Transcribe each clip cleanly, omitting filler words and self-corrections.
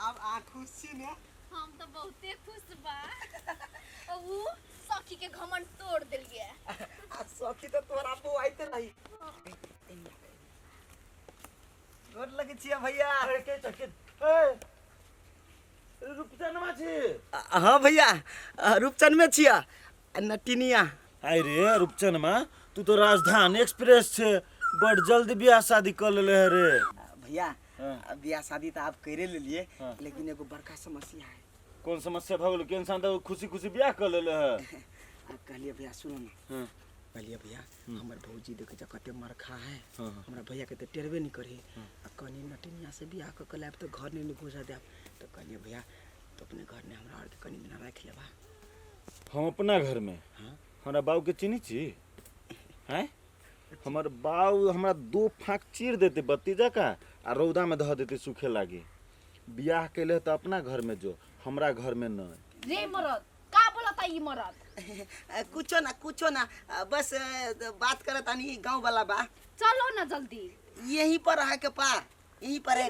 अब आ खुश छी ने? हम तो बहुते खुश बा। ऊ सखी के घमंड तोड़ दिलिए। आ सखी तो तोरा बो आइते रही। गोर लगे छिया भैया। अरे के चके ए रूपचंद माछी। हां भैया रूपचंद में छिया नटिनिया। आई रे रूपचंद मा तू तो राजधानी एक्सप्रेस छे बड़ जल्दी ब्याह शादी कर ले रे। भैया ब्याह शादी तो आप करे ले लिए लेकिन एगो बड़का समस्या है। कौन समस्या भगल के इंसान तो खुशी खुशी ब्याह कर ले है। कहलिए भैया सुनो ना। कहलिए भैया हमर भौजी देखे जा कते मरखा है। हमरा भैया के तो टेरबे नहीं करे। आ कनी नटिनिया से ब्याह क कलाब तो घर नहीं घुसा दे। तो कहलिए भैया तो अपने घर में हमरा और के कनी दिन रख लेबा। हम अपना घर में हमरा बाऊ के चिन्ही छी हैं। हमर बाऊ हमरा 2 फाक चीर देते बत्तीजा का आ रौदा में ध देते सूखे लागे। ब्याह के ले तो अपना घर में जो हमरा घर में न। रे मरद का बोलता ई मरद? कुछो ना बस बात करत आनी गांव वाला बा। चलो ना जल्दी। यहीं पर है के पार यहीं पर है।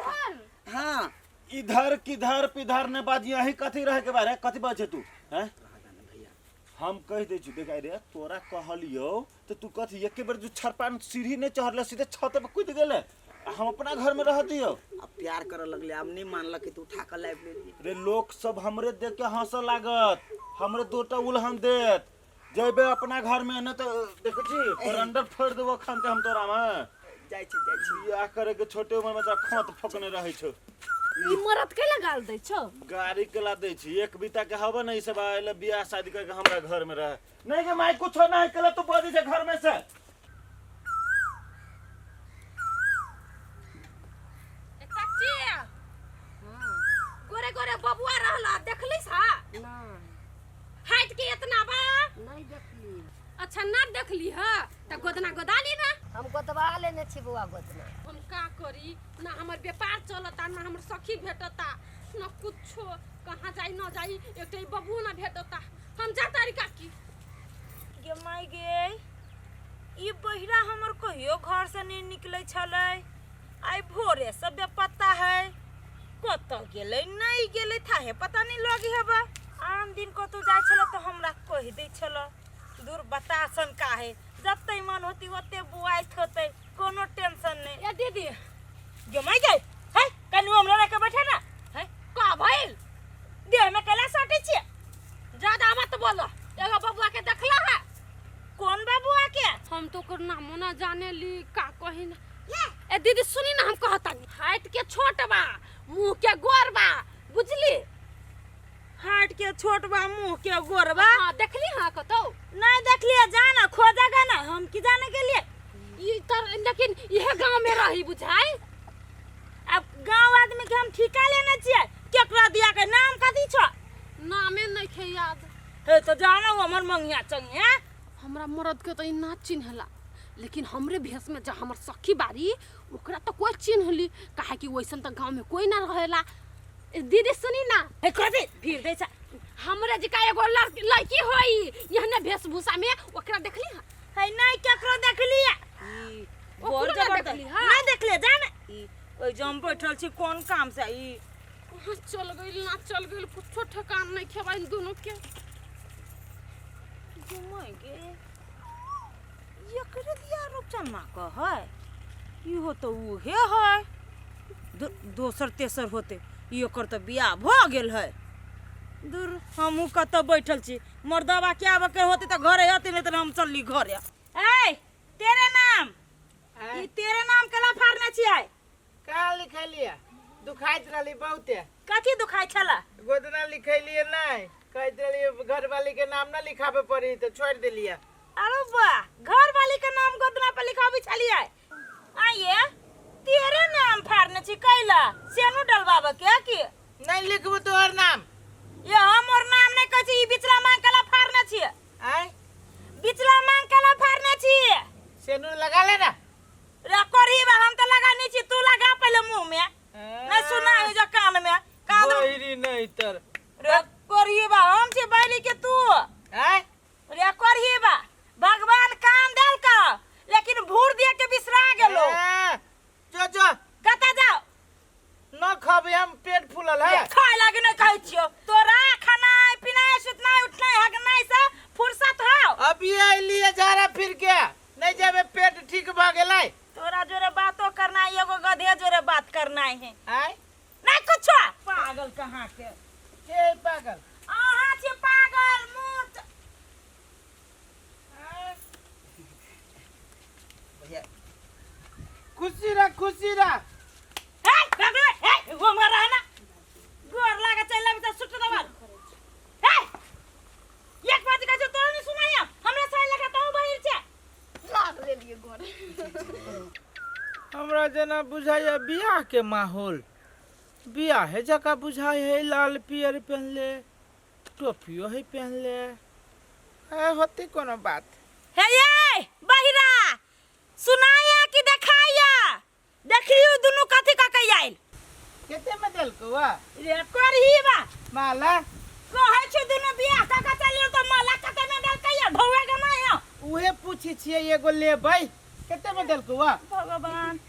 हां इधर किधर पिधर ने बाजी यही कथी रहे के बारे कथी बचे तू हैं। हम कह दे छु देखाई रे तोरा कहलियो तो तू कथी एके बेर जो छरपान सीढ़ी ने चढ़ले सीधे छत पे कूद गेले। हम अपना घर में रह दियो। अब प्यार करे लगले अब नहीं मानल कि तू उठा कर लाइफ ले लिए। रे लोग सब हमरे देख के हंस लागत हमरे 2टा उल्हन देत जेबे अपना घर में न तो देखो छी बरंडर फोड़ देबो खानते हम तोरा में जाई छी या करे के छोटे उम्र में तो खोत फकने रहे छो। ई मरद के लगाल दै छो? गाड़ी कला दे छी एक बीता के हवा नहीं सब आइले बियाह शादी करके हमरा घर में रह नहीं के माई कुछ नहीं कला तू बजे से घर में से। चाची गोरे गोरे बबुआ रहला देखलिस हा? ना हाइट के इतना बा नहीं देखली। अच्छा ना देखली ह त गोदना गोदाली ना। हम गोदवा लेने छी बुआ गोदना। हम का करी ना हमर व्यापार चलता ना हमर सखी भेटता ना कुछो कहां जाई ना जाई एकटे बबू ना भेटता। हम जा तारिका की गे माई गे ई बहिरा हमर कहियो घर से नहीं निकले छले। आई भोरे से बेपत्ता है कत गेले नहीं गेले थाहे पता नहीं लगी हबा। आन दिन कतो जाय छलो तो हमरा कह दे छलो दूर बतासन का है जत्ते मन होती ओते बुआइत होते कोनो टेंशन नहीं। ए दीदी गे माई गे है कनु हमरा रख के बैठे ना है का भइल? देह में कला सटे छी ज्यादा मत बोलो। एगो बबुआ के देखला है? कौन बाबुआ के? हम तो कर नाम ना जाने ली का कहि ना। ए दीदी सुनी ना हम कहता हाइट के छोट बा मुंह के गोर बा बुझली। हाट के छोट बा मुंह के गोर बा। हां देखली हां कतो नहीं देखलिए जाना खोजेगा ना हम की जाने के लिए। ई तर लेकिन यह गांव में रही बुझाई। अब गांव आदमी के हम ठिका लेने छिए केकरा दिया के नाम कथी छ? नामे नहीं खे याद। हे तो जाना हमर मंगिया चंगिया हमरा मरद के तो ई ना चिन्हला लेकिन हमरे भेष में जा हमर सखी बारी ओकरा तो कोई चिन्हली काहे कि वैसन तो गांव में कोई ना रहेला। दीदी सुनी ना हे कथी भीड़ दे छ हमरे जिका एगो लड़की होई यहने वेशभूषा में ओकरा देखली हां? है नहीं केकरो देखलिए ओकरो बहुत ना जबरदस्त देखली हां? नहीं देखले जाना ई ओइ जम बैठल छी कोन काम से ई कहां चल गइल ना चल गइल कुछो ठिकान नहीं खेबा इन दोनों के। घुमई गे ये करे दिया रूपचंद मां का है ई हो तो उहे है दोसर तेसर होते ई ओकर तो बियाह भ गेल है। दूर हमहू कत बैठल छी मर्दवा के आबे के होते तो घरे होते नहीं तो हम चलली घरे। ए तेरे नाम ई तेरे नाम केला फाड़ने छियै? का लिखलिए दुखाइत रहली बहुते। कथी दुखाई छला? गोदना लिखलिए नहीं कहत रहली घर वाली के नाम ना लिखाबे पड़ी तो छोड़ दिलिए। अरे वाह घर वाली का नाम गोदना पे लिखाबी छलिए। आइए तेरे नाम फाड़ने छी कैला सेनु डलवाबे के की? नहीं लिखबो तोहर नाम। ये हमर नाम नहीं कहै छी ई बिचला मांग केला फाड़ने छी। आय बिचला मांग केला फाड़ने छी सेनु लगा ले ना। रे करही बा हम तो लगा नहीं छी तू लगा पहले मुंह में नहीं सुना है जो कान में कान बहिरी नहीं तर रे करही बा हम छी बैली के तू आय रे करही बा भगवान कान देल का लेकिन भूर दिए के बिसरा गेलो। जो जो कता जाओ न खाबे हम पेट फूलल है खाए लागे नहीं कहै छियो तोरा खानाय पिनाय सुतनाय उठनाय हगनाय से फुर्सत हो अब ये लिए झारा फिर के नहीं जाबे पेट ठीक भ गेलै तोरा जोरे बातो करना है एगो गधे जोरे बात करना है आय नहीं कुछ पागल कहाँ के पागल आहा छे पागल मूर्ख भैया खुशी रह हे गगरे हे वो मरा ना गोर लागे चला में सुट दबाल हे एक बात का जो तोरा नहीं सुनाया हमरा सही लगा तो बहिर छे लाग ले लिए गोर हमरा जना बुझाया बियाह के माहौल बियाह है जका बुझाय है लाल पियर पहनले टोपियो है पहनले है होती कोनो बात हे ये बहिरा सुनाया कि देखाया देखियो दुनु कथि का कहि आइल केते में देल को वा रे करही बा माला कहै छ दुनु बियाह का चलियो तो माला कते में देल कहिया ढौवे के नहीं हो उहे पूछी छिए एगो लेबै केते में देल को वा भगवान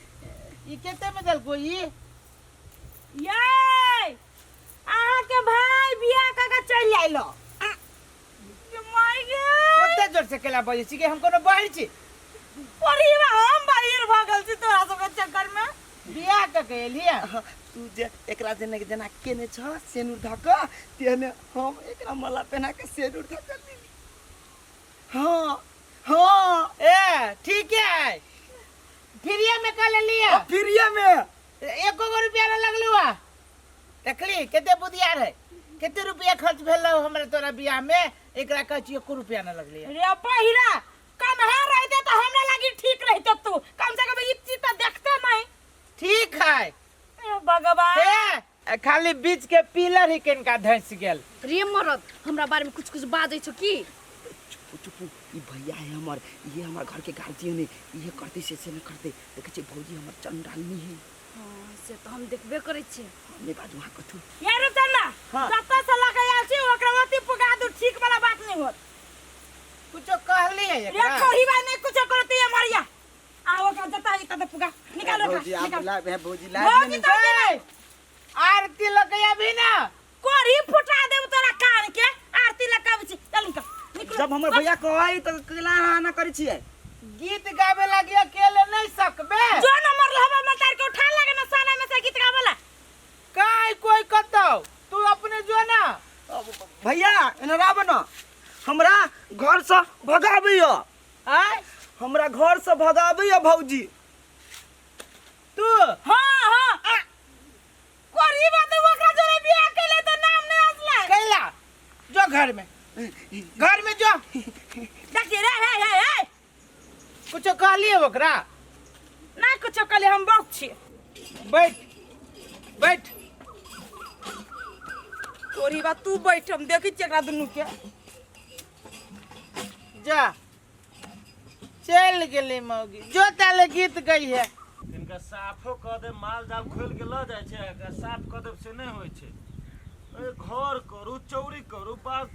ई केते में देल को ई ये आहा के भाई बियाह का चल आइलो माय गॉड ओते जोर से केला बजे छी के हम कोनो बाहर छी परिवा हम बाहर भागल छी तोरा सब के चक्कर में बियाह का कहलिए तू जे एकरा जेना के जना केने छ सेनुर धक तेने हम एकरा मला पहना के सेनुर धक लेली हाँ ए ठीक है फ्रीया में का ले लिया फिरिया में एको गो रुपया न लगलू आ देखली केते बुधियार है केते रुपया खर्च भेल हमरा तोरा बियाह में एकरा कह छी एको रुपया न लगली रे पहिरा कन्हा रहते तो हमरा लगी ठीक रहते तू कम से कम ई चीज तो देखते नहीं ठीक है ए भगवान हे खाली बीच के पिलर ही किनका धंस गेल रे मरद हमरा बारे में कुछ बाजै छ की चुप ई भैया है हमर ये हमर घर के गार्जियन है ये करते से न करते देखे छी भौजी हमर चंडालनी है हां से तो हम देखबे करै छी हमने बाजू वहां कथु यार तना हाँ। जत्ता से लगे आल छी ओकरा ओती पुगा दू ठीक वाला बात नहीं होत कुछो कहली है रे एकरा कोही बात नहीं कुछ करती है मरिया आओ का जत्ता ही तब पुगा निकालो भौजी आप निकाल ला भौजी ला भौजी तो ए, आरती लगया भी ना कोरी फुटा देब तोरा कान के आरती लगाबै छी चल निकल जब हमर भैया कहै त केला ना करै छियै गीत गावे लगी अकेले नहीं सकबे जो नंबर लहबा में तार के उठा लगे ना साना में से गीत गावला काई कोई कतौ तू अपने जो ना भैया एना राव न हमरा घर से भगाबियो आय हमरा घर से भगाबियो भौजी तू हां हां कोरी बात ओकरा जोरे बियाह केले तो नाम नहीं असला कैला जो घर में जो देखिए रे हे कुछ कहलिए ओकरा ना कुछ कले हम बहुत छी बैठ कोरी बात तू बैठ हम देखि चकरा दुनु के जा चल गेली मौगी जो ताले गीत गई है इनका साफो क दे माल जाल खोल के ल जाय छै का साफ क दे से नहीं होय छै ए घर करू चौरी करू बात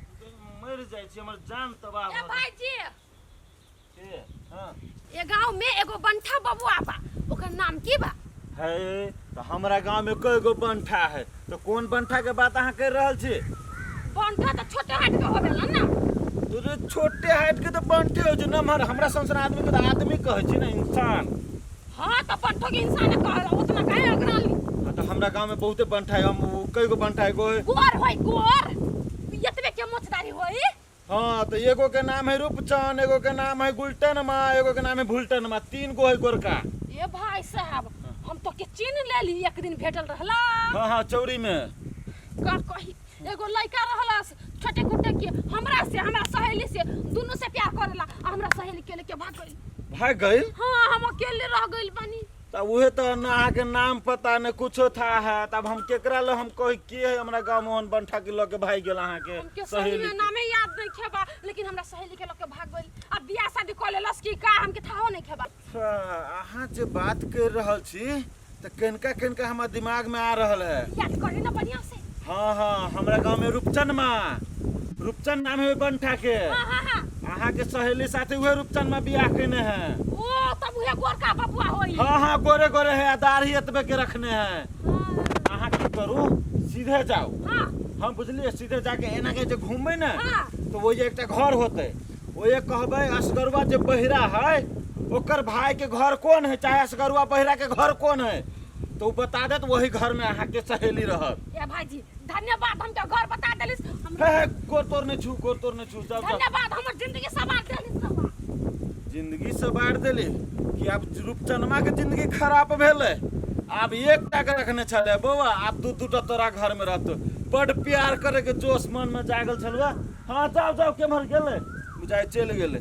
मर जाय छै हमर जान तबाह ए भ भाईजी छै हां ये गांव में एगो बंठा बबुआ बा ओकर नाम की बा है तो हमरा गांव में कई गो बंठा है तो कौन बंठा के बात अहाँ कर रहल छी बंठा तो छोटे हाट के होवेला ना तोरे छोटे हाइट के तो बंठे हो जो नमहर हमरा संसार आदमी के तो आदमी कहै छी ना इंसान हां तो बंठो के इंसान कहला उतना काहे अगरा ली हाँ, तो हमरा गांव में बहुते बंठा है हम कई गो बंठा है गो गोर होय गोर यतबे के मोचदारी होई हाँ तो एगो के नाम है रूपचंद एगो के नाम है गुलटन माँ एगो के नाम है भुलटन माँ 3 गो है गोरका ए भाई साहब हम तो के चिन्ह लेली एक दिन भेटल रहला हाँ हाँ चौरी में का कही एगो लड़का रहला छोटे कुटे के हमरा सहेली से दोनों से प्यार करेला आ हमरा सहेली के लेके भाग गई भाग गई हां हम अकेले रह गइल बानी तब उहे तो ना अहाँ के नाम पता न कुछो था है तब हम केकरा ल हम कही के है हमरा गांव में बंठा के लके भाग गेल अहाँ के उनके सही में नामे याद नहीं खेबा लेकिन हमरा सहेली के लेके भाग गइल अब बियाह शादी कर लेलस की का हमके थाहो नहीं खेबा अहाँ जे बात कर रहल छी तो केनका हमार दिमाग में आ रहल है याद करी ना बढ़िया से हाँ हाँ हमरा गांव में रूपचंद माँ रूपचंद नाम है बंठा के हां अहाँ के सहेली साथे उहे रूपचंद माँ बियाह केने है ओ तब उहे गोरका बबुआ होई हाँ हाँ गोरे गोरे है दाढ़ी एतबे के रखने हैं सीधे जाओ। हाँ हम बुझलिए सीधे जाके एना के जो घूमबे ना हाँ तो वो एक घर होते वो कहबे असगरुआ जो बहिरा है ओकर भाई के घर कौन है चाहे असगरुआ बहिरा के घर कौन है तो वो बता दे तो वही घर में अहाँ के सहेली रहत। ए भाईजी धन्यवाद हमके घर बता देलिस हे गोर तोर ने छू जाओ धन्यवाद हमर जिंदगी सवार देलिस रवा जिंदगी से बाढ़ देली कि अब रूपचनमा के जिंदगी खराब भेले। अब एक टाका रखने छले बउआ अब दू तोरा घर में रहतो बड़ प्यार करे के जोश मन में जागल छलवा। हाँ जाओ केम्हर गेले बुझाइ चलि गेले।